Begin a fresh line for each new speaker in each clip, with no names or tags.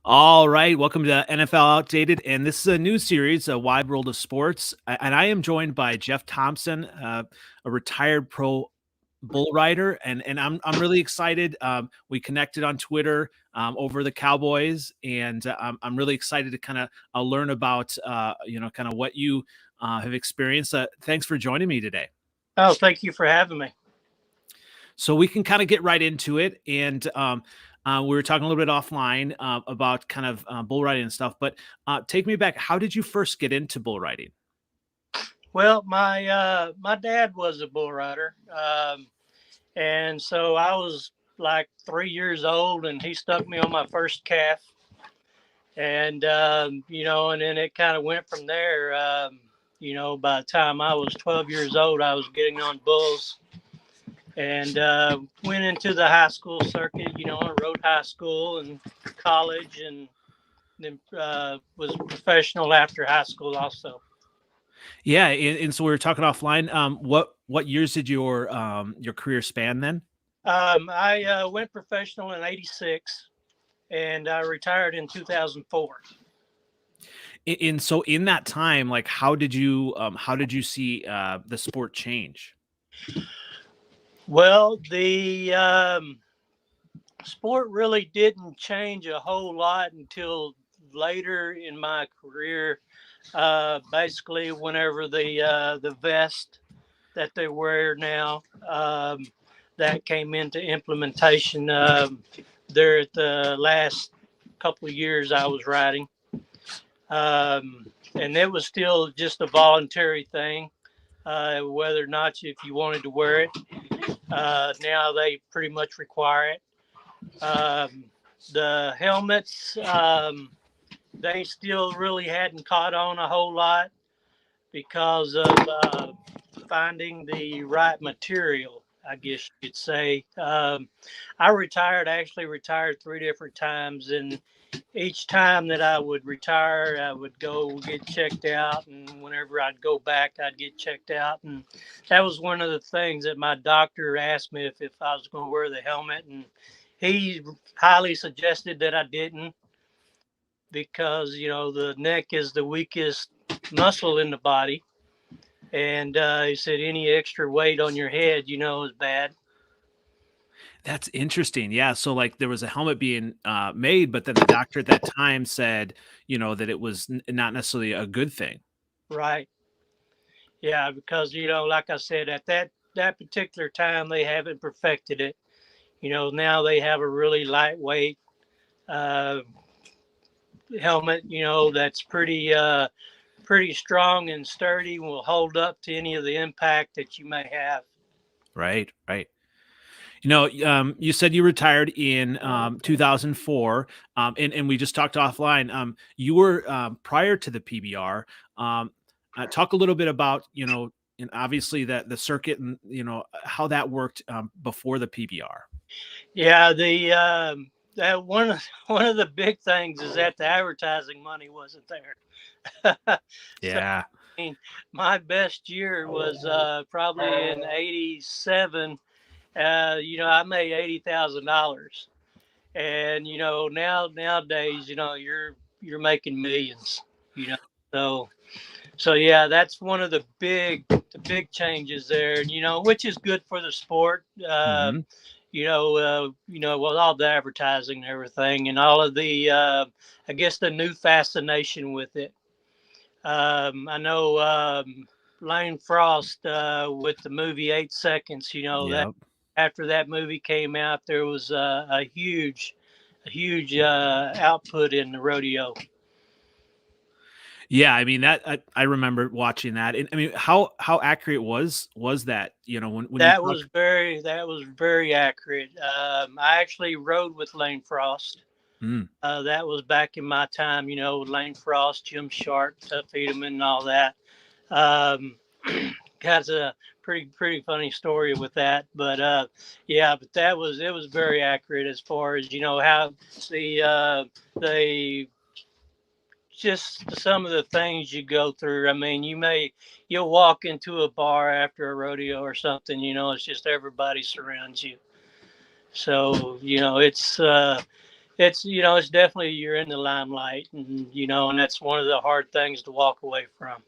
All right, welcome to NFL Outdated, and this is a new series, A Wide World of Sports. And I am joined by Jeff Thompson, a retired pro bull rider, and I'm really excited. We connected on Twitter over the Cowboys, and I'm really excited to kind of learn about kind of what you have experienced. Thanks for joining me today.
Oh, thank you for having me.
So we can kind of get right into it. And we were talking a little bit offline about kind of bull riding and stuff. But take me back. How did you first get into bull riding?
Well, my dad was a bull rider, and so I was like 3 years old, and he stuck me on my first calf, and and then it kind of went from there. By the time I was 12 years old, I was getting on bulls, and went into the high school circuit. I rode high school and college, and then was professional after high school also.
Yeah, and so we were talking offline. What years did your career span then?
I went professional in '86, and I retired in 2004.
And so in that time, like how did you see the sport change?
Well, the sport really didn't change a whole lot until later in my career. Basically, whenever the vest that they wear now that came into implementation there at the last couple of years I was riding. And it was still just a voluntary thing, whether or not if you wanted to wear it. Now they pretty much require it. The helmets, they still really hadn't caught on a whole lot because of finding the right material, I guess you could say. Actually retired three different times, and each time that I would retire, I would go get checked out, and whenever I'd go back, I'd get checked out, and that was one of the things that my doctor asked me if I was going to wear the helmet, and he highly suggested that I didn't because the neck is the weakest muscle in the body, and he said any extra weight on your head, is bad.
That's interesting. Yeah. So like there was a helmet being made, but then the doctor at that time said, that it was not necessarily a good thing.
Right. Yeah, because like I said, at that particular time they haven't perfected it. Now they have a really lightweight uh, helmet. That's pretty strong and sturdy, and will hold up to any of the impact that you may have.
Right. Right. You said you retired in 2004, and we just talked offline. You were prior to the PBR. Talk a little bit about and obviously that the circuit and how that worked before the PBR.
Yeah, the that one of the big things is that the advertising money wasn't there. So
Yeah.
I mean, my best year was probably in '87. I made $80,000, and nowadays, you're making millions. You know, so yeah, that's one of the big changes there, and which is good for the sport.
Hmm.
With all the advertising and everything, and all of the, I guess, the new fascination with it. I know Lane Frost with the movie 8 Seconds. That
Yep.
after that movie came out, there was a huge output in the rodeo.
Yeah, I mean that I remember watching that, and I mean how accurate was that? When you talk.
That was very accurate. I actually rode with Lane Frost.
Mm,
That was back in my time, Lane Frost, Jim Sharp, Tuff Edelman, and all that. Um, has a pretty funny story with that, but yeah, but it was very accurate as far as how the just some of the things you go through. I mean, you'll walk into a bar after a rodeo or something, it's just everybody surrounds you. So, it's it's it's definitely you're in the limelight, and and that's one of the hard things to walk away from.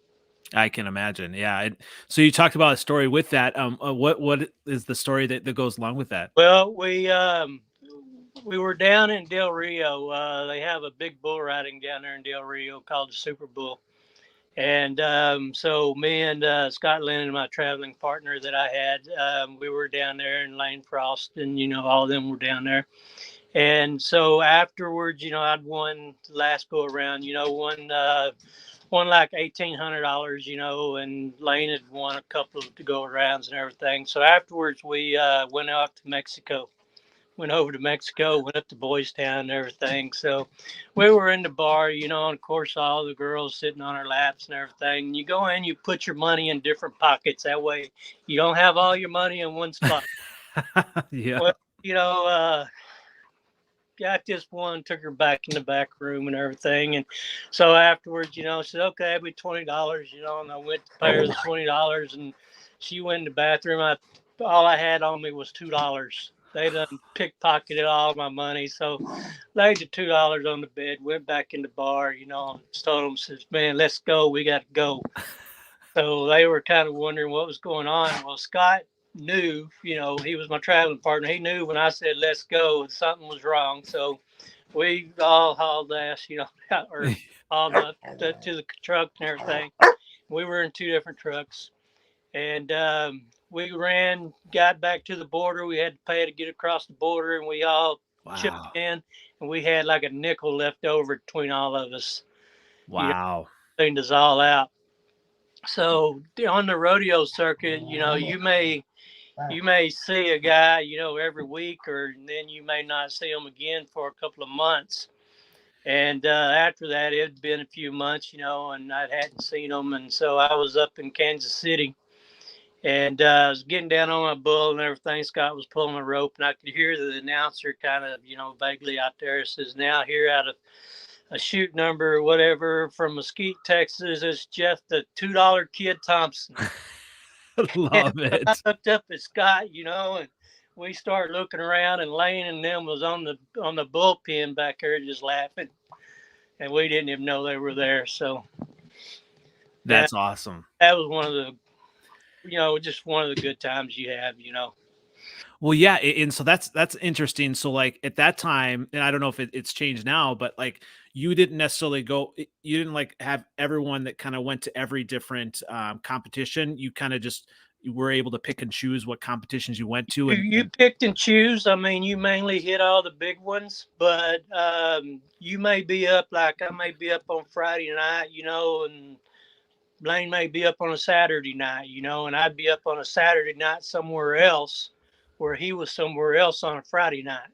I can imagine. Yeah. So you talked about a story with that. What is the story that goes along with that?
Well, we were down in Del Rio. They have a big bull riding down there in Del Rio called the Super Bull. And so me and Scott Lennon, my traveling partner that I had, we were down there, and Lane Frost, and all of them were down there. And so afterwards, I'd won the last go around. Won like $1,800. And Lane had won a couple of to go arounds and everything. So afterwards, we went out to Mexico. Went over to Mexico, went up to Boys Town and everything. So we were in the bar, and of course, all the girls sitting on our laps and everything. You go in, you put your money in different pockets. That way, you don't have all your money in one spot.
Yeah.
Well, got this one, took her back in the back room and everything. And so afterwards, I said, okay, it'll be $20, and I went to pay her the $20, and she went in the bathroom. All I had on me was $2. They done pickpocketed all my money. So laid the $2 on the bed, went back in the bar, and told them, says, man, let's go. We got to go. So they were kind of wondering what was going on. Well, Scott knew, he was my traveling partner. He knew when I said, let's go, something was wrong. So we all hauled ass, or hauled up to the truck and everything. We were in two different trucks. And we got back to the border. We had to pay to get across the border, and we all chipped
Wow.
in, and we had like a nickel left over between all of us.
Wow.
Cleaned us all out. So on the rodeo circuit, you may see a guy, every week, or then you may not see him again for a couple of months. And after that, it had been a few months, and I hadn't seen him. And so I was up in Kansas City, and I was getting down on my bull and everything. Scott was pulling a rope, and I could hear the announcer kind of, vaguely out there. It says, now here out of a shoot number or whatever from Mesquite, Texas, is Jeff the $2 Kid Thompson. And
Love
I
it.
looked up at Scott, and we started looking around, and Lane and them was on the bullpen back there just laughing, and we didn't even know they were there. So
That's awesome.
that was one of the, just one of the good times you have.
Well, yeah, and so that's interesting. So, like at that time, and I don't know if it's changed now, but like you didn't necessarily you didn't like have everyone that kind of went to every different competition. You kind of just you were able to pick and choose what competitions you went to,
You picked and choose. I mean, you mainly hit all the big ones, but you may be up, like I may be up on Friday night, and Blaine may be up on a Saturday night, and I'd be up on a Saturday night somewhere else, where he was somewhere else on a Friday night.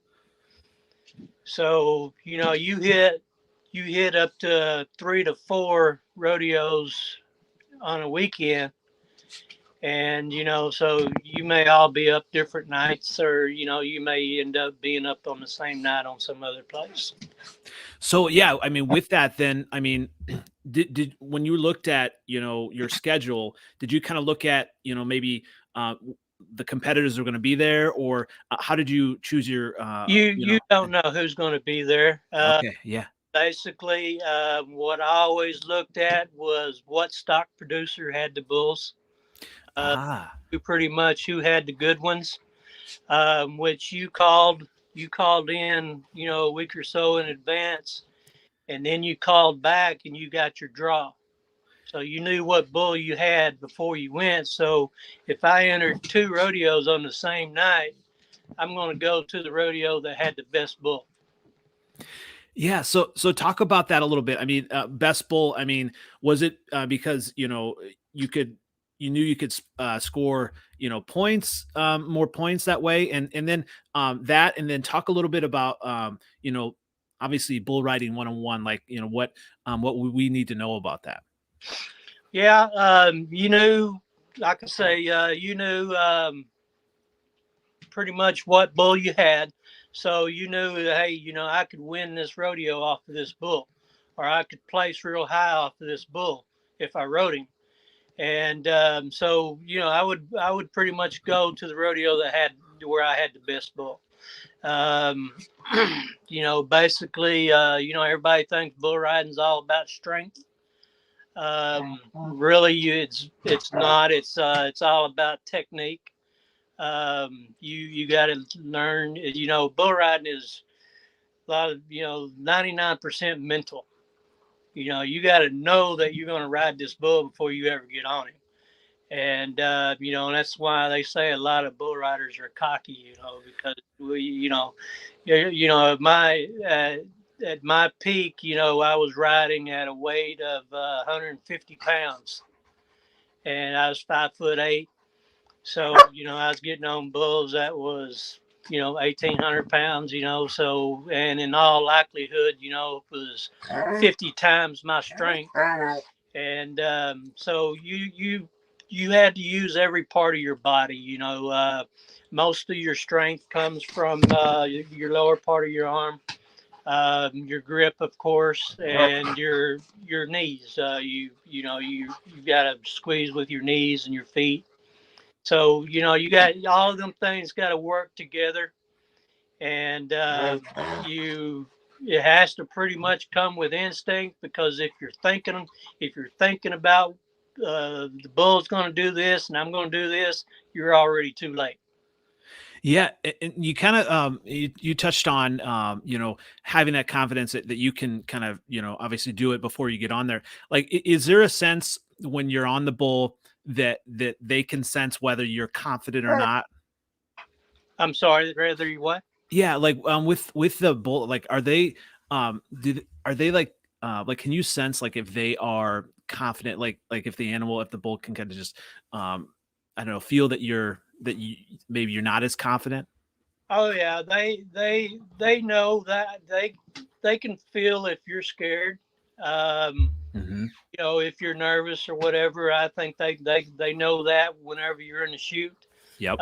So you hit up to 3 to 4 rodeos on a weekend, and so you may all be up different nights, or you may end up being up on the same night on some other place.
So yeah, I mean, with that, then I mean, did when you looked at your schedule, did you kind of look at maybe the competitors are going to be there, or how did you choose your
You don't know who's going to be there.
Okay, yeah.
Basically, what I always looked at was what stock producer had the bulls.
Ah.
Pretty much who had the good ones, which you called in, a week or so in advance, and then you called back and you got your draw. So you knew what bull you had before you went. So if I entered 2 rodeos on the same night, I'm going to go to the rodeo that had the best bull.
Yeah, so talk about that a little bit. I mean, best bull. I mean, was it because you knew you could score points, more points that way, and then that, and then talk a little bit about obviously bull riding 101. Like what we need to know about that.
Yeah, you knew, like I say, you knew pretty much what bull you had. So you knew, hey, I could win this rodeo off of this bull, or I could place real high off of this bull if I rode him. And so I would pretty much go to the rodeo that had where I had the best bull. Um, basically, everybody thinks bull riding is all about strength. Really, it's not. It's all about technique. You got to learn. Bull riding is a lot of 99% mental. You got to know that you're going to ride this bull before you ever get on him. And that's why they say a lot of bull riders are cocky, because at my peak, I was riding at a weight of 150 pounds, and I was 5'8". So I was getting on bulls that was 1,800 pounds, So, and in all likelihood, it was 50 times my strength. And so you had to use every part of your body. Most of your strength comes from your lower part of your arm, your grip, of course, and your knees. You got to squeeze with your knees and your feet. So you got all of them things got to work together, and you it has to pretty much come with instinct, because if you're thinking about the bull's going to do this and I'm going to do this, you're already too late.
Yeah, and you kind of you touched on having that confidence that you can kind of obviously do it before you get on there. Like, is there a sense when you're on the bull that they can sense whether you're confident or not?
I'm sorry, rather you what?
Yeah, like with the bull, like are they like can you sense like if they are confident, like if if the bull can kind of just I don't know, feel that you maybe you're not as confident?
Oh yeah, they know that they can feel if you're scared. Um,
Hmm.
if you're nervous or whatever. I think they know that whenever you're in the chute.
Yep.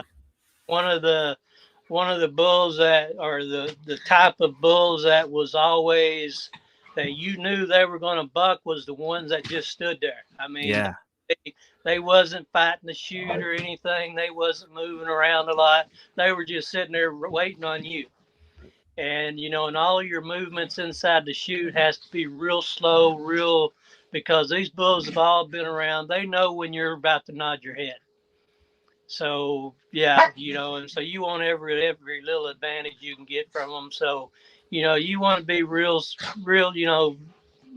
One of the bulls that, or the type of bulls that was always that you knew they were going to buck, was the ones that just stood there. I mean,
Yeah.
they wasn't fighting the chute or anything. They wasn't moving around a lot. They were just sitting there waiting on you. And all your movements inside the chute has to be real slow, because these bulls have all been around. They know when you're about to nod your head. So yeah, and so you want every little advantage you can get from them. So, you want to be real,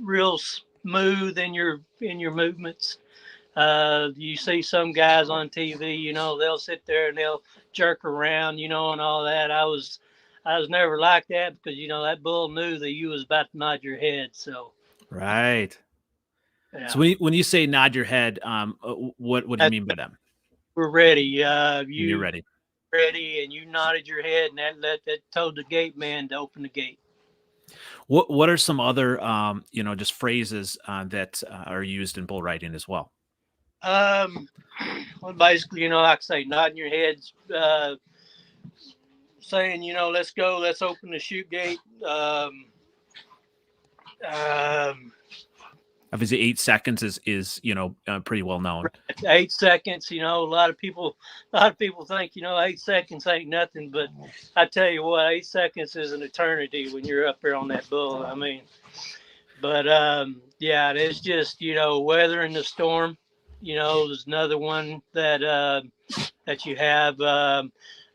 real smooth in your movements. You see some guys on TV, they'll sit there and they'll jerk around, and all that. I was never like that, because that bull knew that you was about to nod your head. So
Right. So
yeah,
when you say nod your head, what do you
that,
mean by that?
we're ready.
When you're
You
ready.
ready, and you nodded your head, and that told the gate man to open the gate.
What are some other just phrases that are used in bull riding as well?
Um, well, basically, like I say, nodding your heads, saying, let's go, let's open the chute gate. Um,
Obviously, 8 seconds is pretty well known.
8 seconds. A lot of people think 8 seconds ain't nothing, but I tell you what, 8 seconds is an eternity when you're up there on that bull. I mean, but yeah, it's just weathering the storm. There's another one that you have.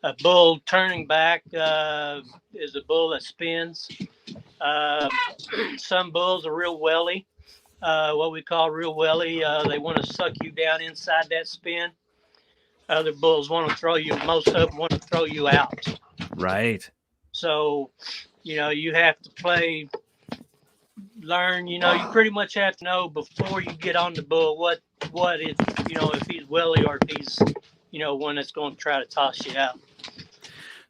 A bull turning back is a bull that spins. Uh, some bulls are real welly, what we call real welly. They want to suck you down inside that spin. Other bulls want to throw you. Most of them want to throw you out.
Right.
So, you have to learn. You pretty much have to know before you get on the bull what is, if he's welly, or if he's one that's going to try to toss you out.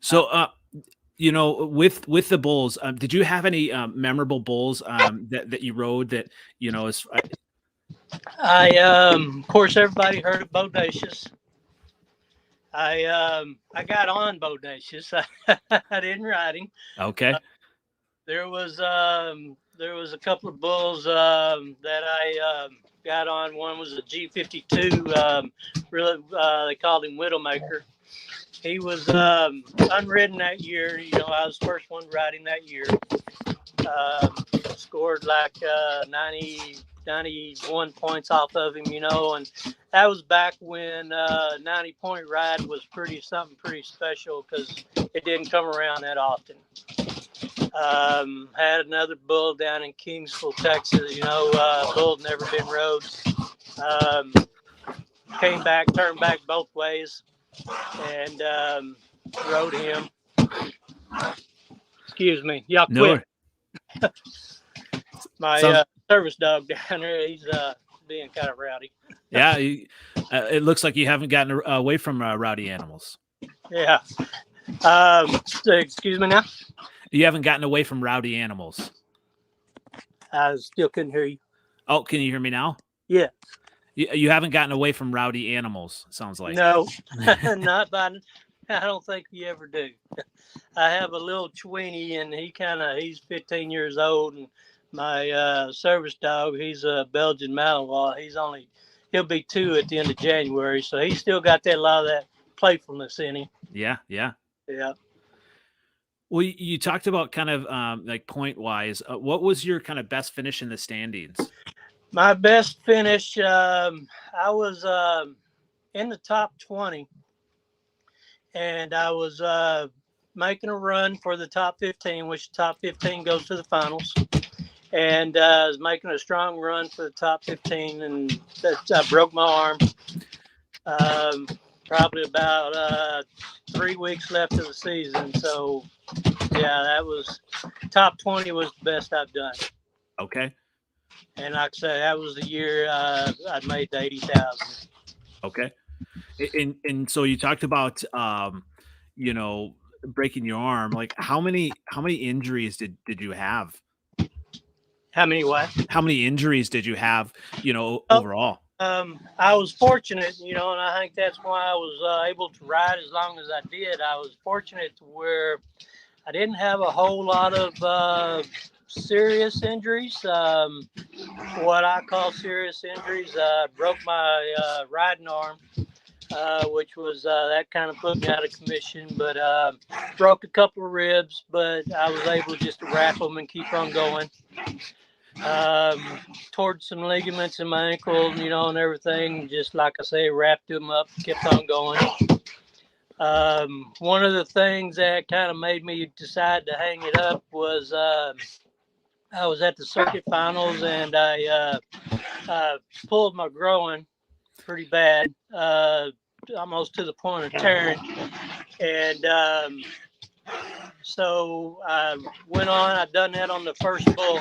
So with the bulls, did you have any memorable bulls that you rode that is
Of course, everybody heard of Bodacious. I got on Bodacious. I didn't ride him.
okay?
There was a couple of bulls that I got on. One was a G52. Really, they called him Widowmaker. He was unridden that year. I was the first one riding that year. Scored like 91 points off of him, and that was back when 90-point ride was something pretty special because it didn't come around that often. Had another bull down in Kingsville, Texas. Bull never been rode. Came back, turned back both ways, and rode him. Excuse me, y'all quit. No. My service dog down there, he's being kind of rowdy.
Yeah, it looks like you haven't gotten away from rowdy animals.
Yeah. Excuse me now?
You haven't gotten away from rowdy animals.
I still couldn't hear you.
Oh, can you hear me now?
Yeah.
You haven't gotten away from rowdy animals, sounds like.
No, not by. I don't think you ever do. I have a little tweenie, and he's 15 years old, and my service dog, he's a Belgian Malinois. He'll be 2 at the end of January, so he's still got a lot of that playfulness in him.
Yeah. Well, you talked about kind of like point wise. What was your kind of best finish in the standings?
My best finish, I was in the top 20, and I was making a run for the top 15, which the top 15 goes to the finals. And I was making a strong run for the top 15, and I broke my arm. Probably about 3 weeks left of the season. So, yeah, that was top 20 was the best I've done.
Okay.
And like I said, that was the year I'd made the 80,000.
Okay. And so you talked about, breaking your arm. Like how many injuries did you have?
How many what?
How many injuries did you have, overall?
I was fortunate, and I think that's why I was able to ride as long as I did. I was fortunate to where I didn't have a whole lot of serious injuries. What I call serious injuries. Broke my riding arm, which was that kind of put me out of commission. But broke a couple of ribs, but I was able just to wrap them and keep on going. Toward some ligaments in my ankle, and everything. Just like I say, wrapped them up, kept on going. One of the things that kind of made me decide to hang it up was I was at the circuit finals, and I pulled my groin pretty bad, almost to the point of tearing. And so I went on. I'd done that on the first bull,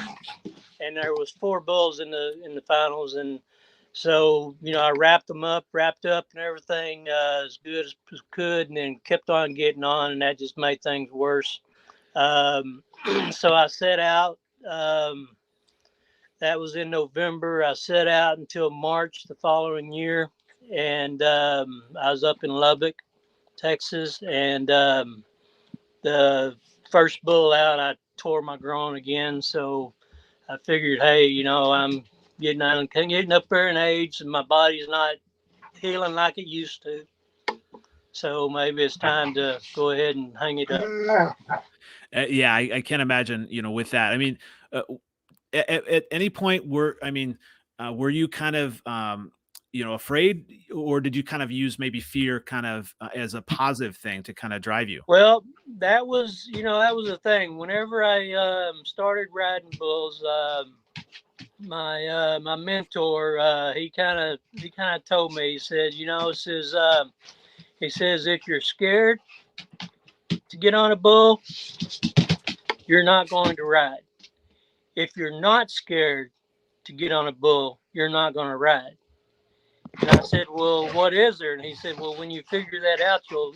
and there was 4 bulls in the finals. And so, I wrapped up and everything as good as could, and then kept on getting on, and that just made things worse. So I set out. That was in November. I set out until March the following year, and I was up in Lubbock, Texas, and the first bull out, I tore my groin again. So I figured, hey, I'm getting up there in age, and my body's not healing like it used to. So maybe it's time to go ahead and hang it up.
Yeah, I can't imagine, with that. I mean, at any point were you kind of, afraid, or did you kind of use maybe fear kind of as a positive thing to kind of drive you?
Well, that was the thing. Whenever I started riding bulls, my mentor, he kind of told me, he said, he says, if you're scared to get on a bull, you're not going to ride. If you're not scared to get on a bull, you're not going to ride. And I said, well, what is there? And he said, well, when you figure that out, you'll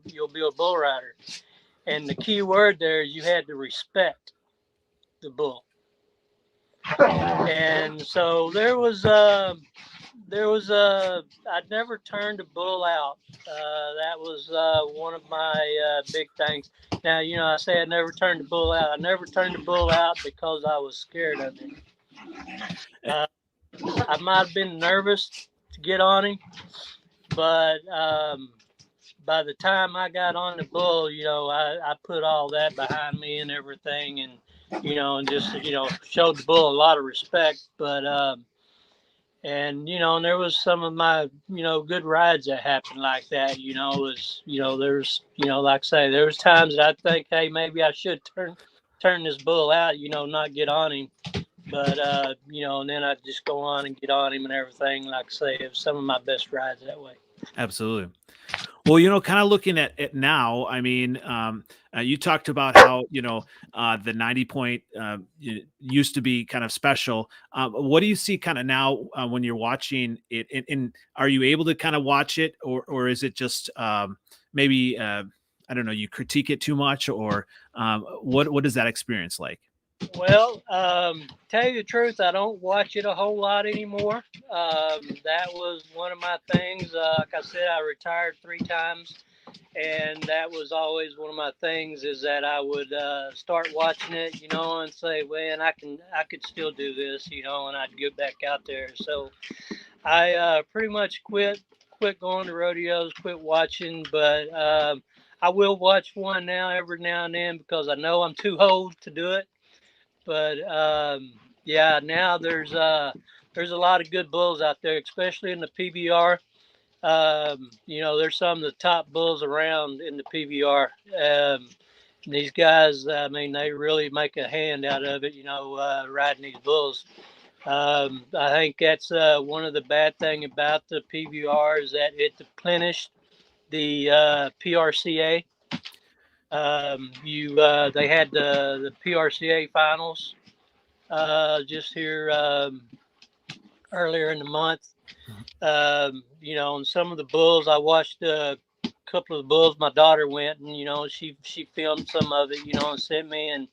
be a bull rider. And the key word there is you had to respect the bull. And so I'd never turned a bull out. That was one of my big things. Now, I say I never turned the bull out. I never turned the bull out because I was scared of him. I might have been nervous to get on him, but by the time I got on the bull, I put all that behind me and everything, and just showed the bull a lot of respect. But and and there was some of my good rides that happened like that. There's like I say, there was times that I think, hey, maybe I should turn this bull out, not get on him. But and then I just go on and get on him and everything. Like I say, it was some of my best rides that way.
Absolutely. Well, kind of looking at it now, I mean, you talked about how, the 90 point used to be kind of special. What do you see kind of now when you're watching it? And are you able to kind of watch it, or is it just maybe, I don't know, you critique it too much, or what is that experience like?
Well, tell you the truth, I don't watch it a whole lot anymore. That was one of my things. Like I said, I retired 3 times, and that was always one of my things is that I would start watching it, and say, "Man, I could still do this," and I'd get back out there. So I pretty much quit going to rodeos, quit watching, but I will watch one now every now and then because I know I'm too old to do it. But yeah, now there's a lot of good bulls out there, especially in the PBR. There's some of the top bulls around in the PBR. These guys, I mean, they really make a hand out of it, riding these bulls. I think that's one of the bad thing about the PBR is that it deplenished the PRCA. They had the PRCA finals just here earlier in the month. And some of the bulls I watched a couple of the bulls. My daughter went and she filmed some of it, and sent me and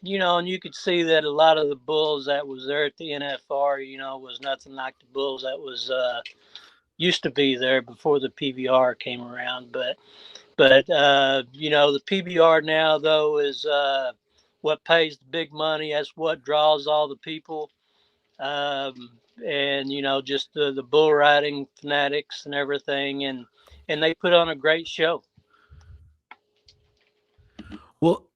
you could see that a lot of the bulls that was there at the NFR, was nothing like the bulls that was used to be there before the PBR came around. But the PBR now though is what pays the big money. That's what draws all the people. And just the bull riding fanatics and everything, and they put on a great show.
Well,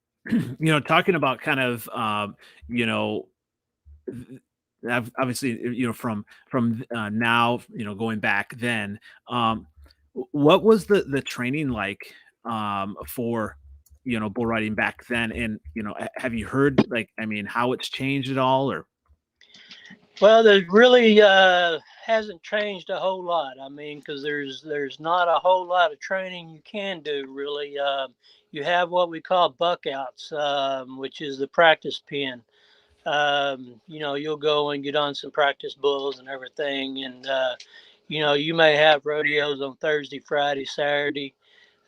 talking about kind of, you know, obviously, from now, going back then, what was the training like for bull riding back then? And have you heard, like, I mean, how it's changed at all, or?
Well, there really hasn't changed a whole lot. I mean, because there's not a whole lot of training you can do really. You have what we call buckouts, which is the practice pen. You'll go and get on some practice bulls and everything, and you may have rodeos on Thursday, Friday, Saturday.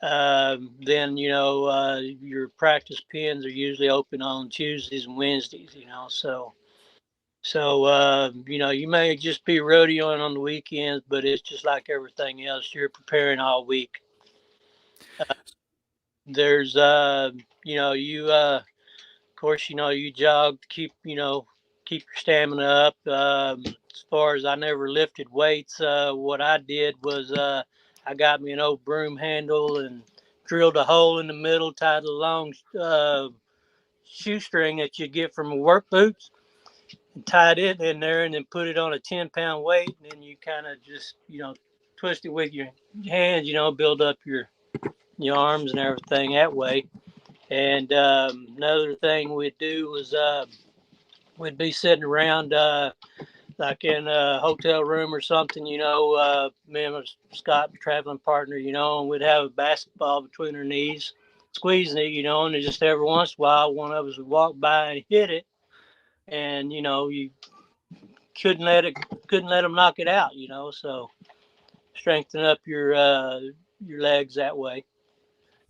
Then your practice pens are usually open on Tuesdays and Wednesdays. So you may just be rodeoing on the weekends, but it's just like everything else. You're preparing all week. There's of course you jog to keep your stamina up. As far as I never lifted weights, what I did was I got me an old broom handle and drilled a hole in the middle, tied a long shoestring that you get from work boots, and tied it in there, and then put it on a 10-pound weight, and then you kind of just twist it with your hands, build up your arms and everything that way. And another thing we'd do was we'd be sitting around like in a hotel room or something, me and Scott, traveling partner, and we'd have a basketball between our knees, squeezing it, and just every once in a while, one of us would walk by and hit it, and you couldn't let them knock it out, so strengthen up your legs that way.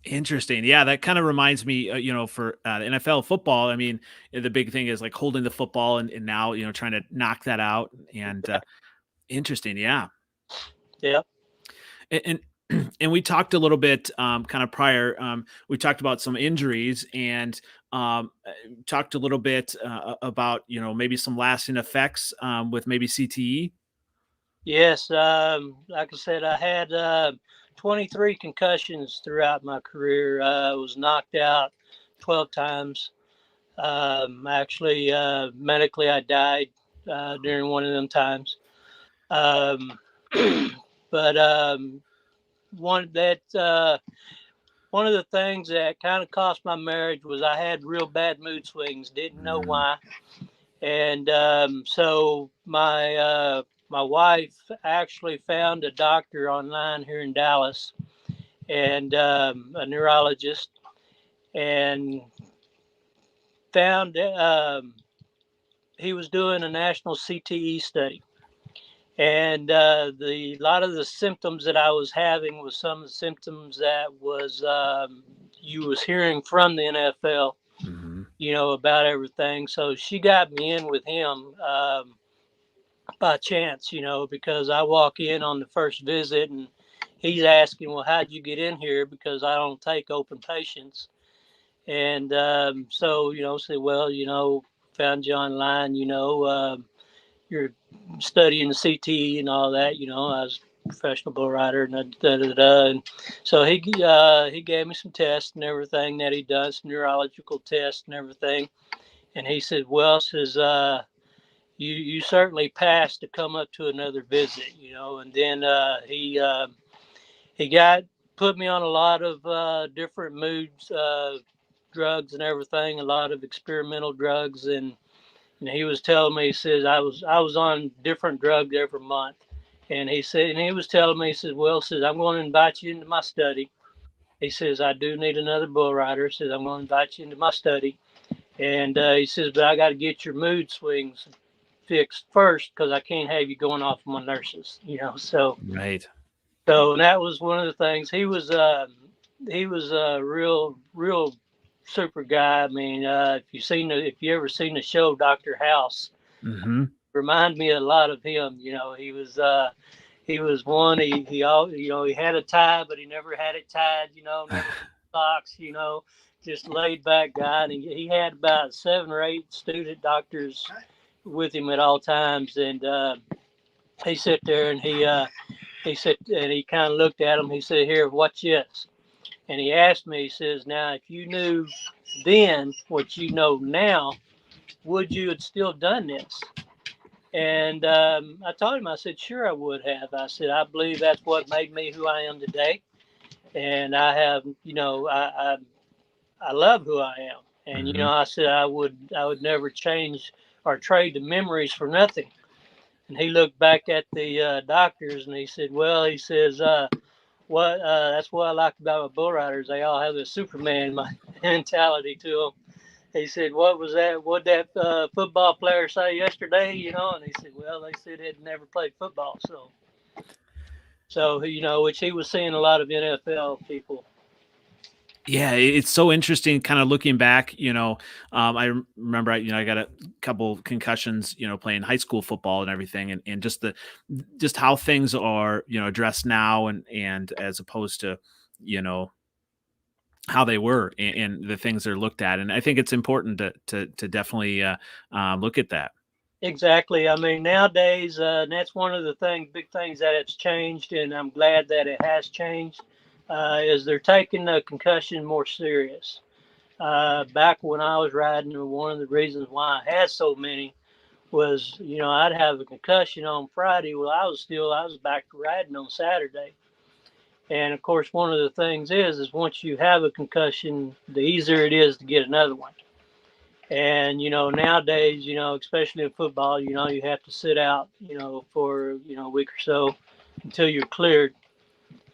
Interesting. Yeah, that kind of reminds me, for NFL football. I mean, the big thing is like holding the football, and now trying to knock that out. And interesting. Yeah.
Yeah.
And and we talked a little bit, kind of prior. We talked about some injuries, and talked a little bit about maybe some lasting effects with maybe CTE.
Yes. Like I said, I had 23 concussions throughout my career. I was knocked out 12 times. Actually, medically, I died during one of them times. Um, but one that one of the things that kind of cost my marriage was I had real bad mood swings. Didn't know why, and so my wife actually found a doctor online here in Dallas, and a neurologist, and found he was doing a national CTE study. And the lot of the symptoms that I was having was some of the symptoms that was you was hearing from the NFL, about everything. So she got me in with him by chance, because I walk in on the first visit and he's asking, well, how'd you get in here? Because I don't take open patients. And so, say, well, found you online, you're studying the CT and all that. I was a professional bull rider and and so he gave me some tests and everything that he done, some neurological tests and everything. And he said, well, you certainly passed to come up to another visit, And then he got put me on a lot of different moods, drugs and everything, a lot of experimental drugs, and he was telling me, he says I was on different drugs every month, and he was telling me, he says, well, says I'm going to invite you into my study. He says I do need another bull rider. He says I'm going to invite you into my study, and he says, but I got to get your mood swings fixed first because I can't have you going off of my nurses, So
Right.
So that was one of the things. He was a real super guy. I mean, if you ever seen the show Doctor House, remind me a lot of him. He was one. He had a tie, but he never had it tied. Never socks. Just laid back guy. And he had about 7 or 8 student doctors with him at all times, and he sat there and he said, and he kind of looked at him. He said, "Here, watch this." And he asked me. He says, "Now, if you knew then what you know now, would you have still done this?" And I told him, I said, "Sure, I would have." I said, "I believe that's what made me who I am today, and I have, I love who I am." And I said, I would never change or trade the memories for nothing. And he looked back at the doctors and he said, "Well," he says, "what? That's what I like about my bull riders. They all have the Superman mentality to them." He said, "What was that? What that football player say yesterday?" And he said, "Well, they said they'd never played football, so which he was seeing a lot of NFL people."
Yeah, it's so interesting kind of looking back, I remember, I got a couple concussions, playing high school football and everything. And just how things are, addressed now and as opposed to, you know, how they were and the things they're looked at. And I think it's important to definitely look at that.
Exactly. I mean, nowadays, and that's one of the big things that it's changed, and I'm glad that it has changed, is they're taking the concussion more serious. Back when I was riding, one of the reasons why I had so many was, I'd have a concussion on Friday. Well, I was back to riding on Saturday. And of course, one of the things is once you have a concussion, the easier it is to get another one. And nowadays, especially in football, you have to sit out, for a week or so until you're cleared.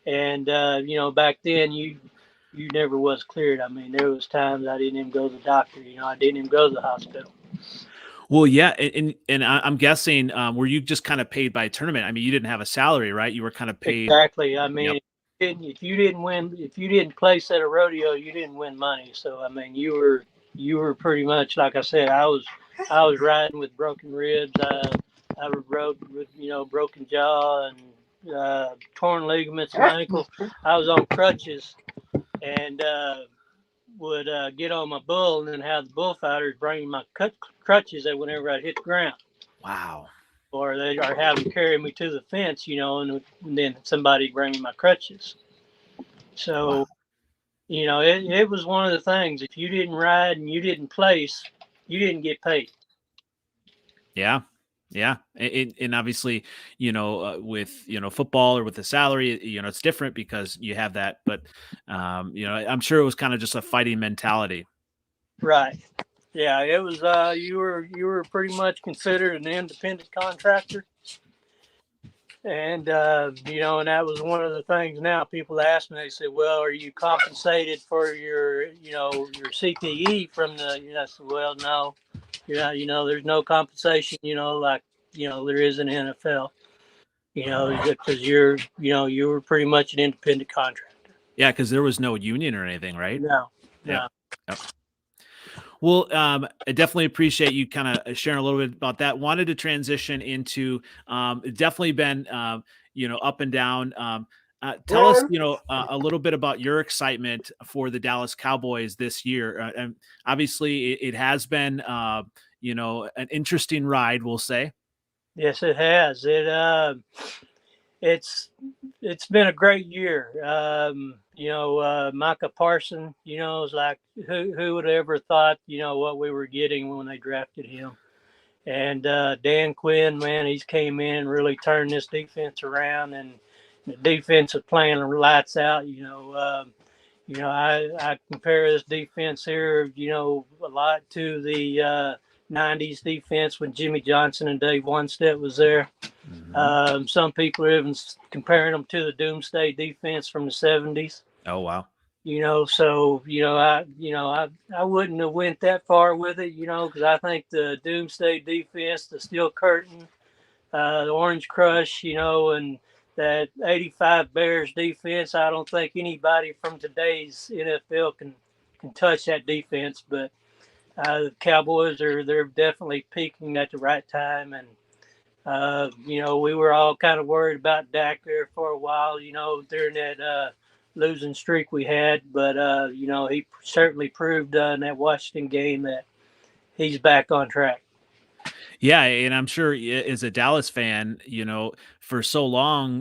And back then you never was cleared. I mean, there was times I didn't even go to the doctor. I didn't even go to the hospital.
Well, yeah, and I'm guessing, were you just kind of paid by tournament? I mean, you didn't have a salary, right? You were kind of paid.
Exactly. I
Yep.
mean, if you didn't win, if you didn't place at a rodeo, you didn't win money. So I mean, you were pretty much, like I said. I was riding with broken ribs. I rode with broken jaw and torn ligaments in my ankle. I was on crutches and would get on my bull and then have the bullfighters bring my crutches that whenever I'd hit the ground.
Wow.
Or they are having carry me to the fence, and then somebody bring me my crutches. So,
Wow.
it was one of the things. If you didn't ride and you didn't place, you didn't get paid.
Yeah. Yeah. And obviously, with, football or with the salary, it's different because you have that. But, I'm sure it was kind of just a fighting mentality.
Right. Yeah, it was. You were pretty much considered an independent contractor, and and that was one of the things. Now people ask me, they say, "Well, are you compensated for your CTE from the?" I said, "Well, no. There's no compensation. Like there is in NFL. Because you were pretty much an independent contractor.
Yeah. Cause there was no union or anything, right?
No,
Yep.
no.
Yep. Well, I definitely appreciate you kind of sharing a little bit about that. Wanted to transition into it's definitely been up and down. Tell us, a little bit about your excitement for the Dallas Cowboys this year. And obviously, it has been an interesting ride, we'll say.
Yes, it has. It's it's been a great year. Micah Parson, is like who would have ever thought, what we were getting when they drafted him. And Dan Quinn, man, he's came in and really turned this defense around, and the defensive plan lights out. I compare this defense here, a lot to the '90s defense when Jimmy Johnson and Dave Wanstead was there.
Mhm.
Some people are even comparing them to the Doomsday defense from the '70s.
Oh wow.
So I wouldn't have went that far with it, because I think the Doomsday defense, the Steel Curtain, the Orange Crush, and that '85 Bears defense, I don't think anybody from today's NFL can touch that defense. But the Cowboys they're definitely peaking at the right time, and we were all kind of worried about Dak there for a while, during that losing streak we had. But, he certainly proved in that Washington game that he's back on track.
Yeah, and I'm sure as a Dallas fan, for so long,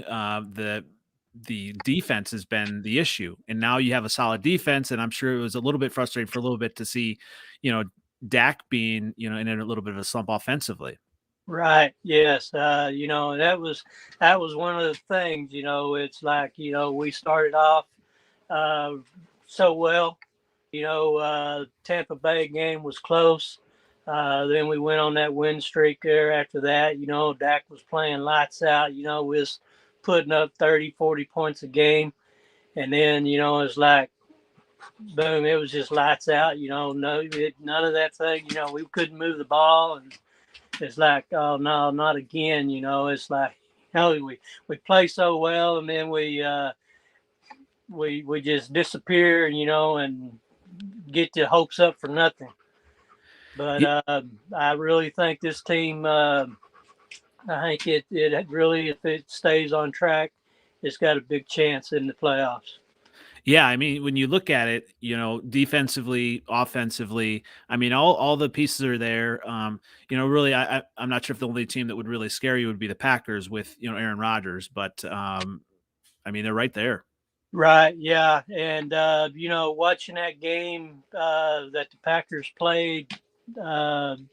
the defense has been the issue, and now you have a solid defense, and I'm sure it was a little bit frustrating for a little bit to see, you know, Dak being, in a little bit of a slump offensively.
Right. Yes. That was one of the things. It's like we started off uh, so well. Tampa Bay game was close. Then we went on that win streak there after that. Dak was playing lights out, was putting up 30, 40 points a game. And then, it's like, boom, it was just lights out, none of that thing. We couldn't move the ball. And it's like, oh, no, not again. It's like, we play so well, and then we just disappear, and get your hopes up for nothing. But I really think this team, I think it really, if it stays on track, it's got a big chance in the playoffs.
Yeah, I mean, when you look at it, defensively, offensively, I mean, all the pieces are there. Really, I'm not sure if the only team that would really scare you would be the Packers with Aaron Rodgers, but I mean, they're right there.
Right, yeah. And, watching that game that the Packers played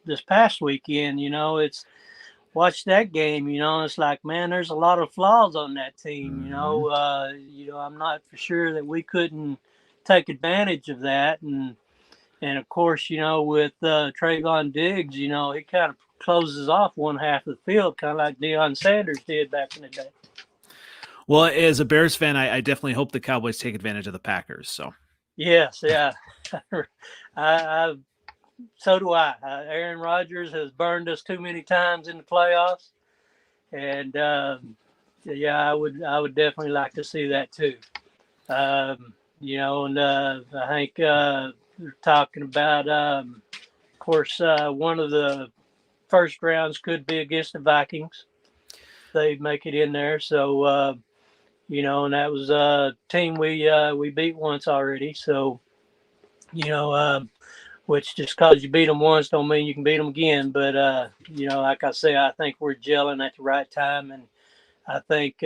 this past weekend, it's watch that game, it's like, man, there's a lot of flaws on that team.
Mhm.
I'm not for sure that we couldn't take advantage of that. And of course, with Trayvon Diggs, he kind of closes off one half of the field, kind of like Deion Sanders did back in the day.
Well, as a Bears fan, I definitely hope the Cowboys take advantage of the Packers. So
Yes, yeah. I so do I. Aaron Rodgers has burned us too many times in the playoffs, and yeah, I would definitely like to see that too. And I think they're talking about, of course, one of the first rounds could be against the Vikings. They make it in there, so and that was a team we beat once already. So you know, which just because you beat them once don't mean you can beat them again. But like I say, I think we're gelling at the right time, and I think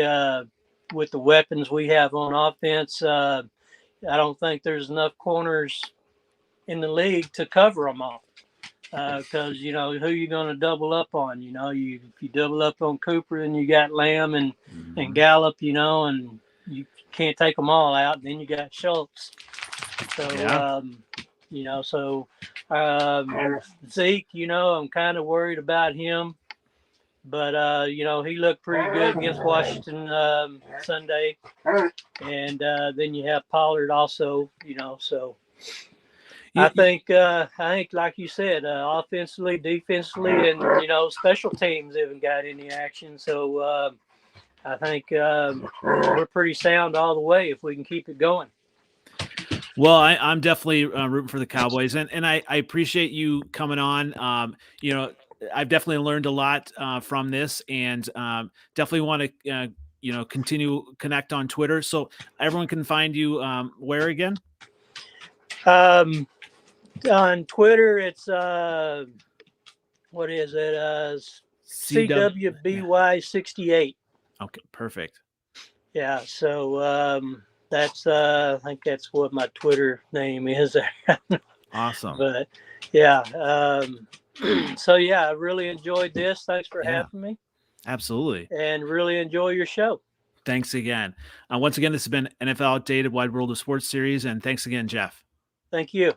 with the weapons we have on offense, I don't think there's enough corners in the league to cover them all. Because who you going to double up on? If you double up on Cooper, and you got Lamb and Gallup, and you can't take them all out. And then you got Schultz. So Zeke, I'm kind of worried about him, but he looked pretty good against Washington Sunday, and then you have Pollard also, so. I think, like you said, offensively, defensively, and special teams haven't got any action. So I think we're pretty sound all the way if we can keep it going.
Well, I'm definitely rooting for the Cowboys, and I appreciate you coming on. I've definitely learned a lot from this, and definitely want to continue connect on Twitter, so everyone can find you where again?
On Twitter, it's what is it? CWBY68.
Okay, perfect.
Yeah, so that's I think that's what my Twitter name is.
Awesome.
But yeah, so yeah, I really enjoyed this. Thanks for having me.
Absolutely.
And really enjoy your show.
Thanks again. Once again, this has been NFL Outdated Wide World of Sports series, and thanks again, Jeff.
Thank you.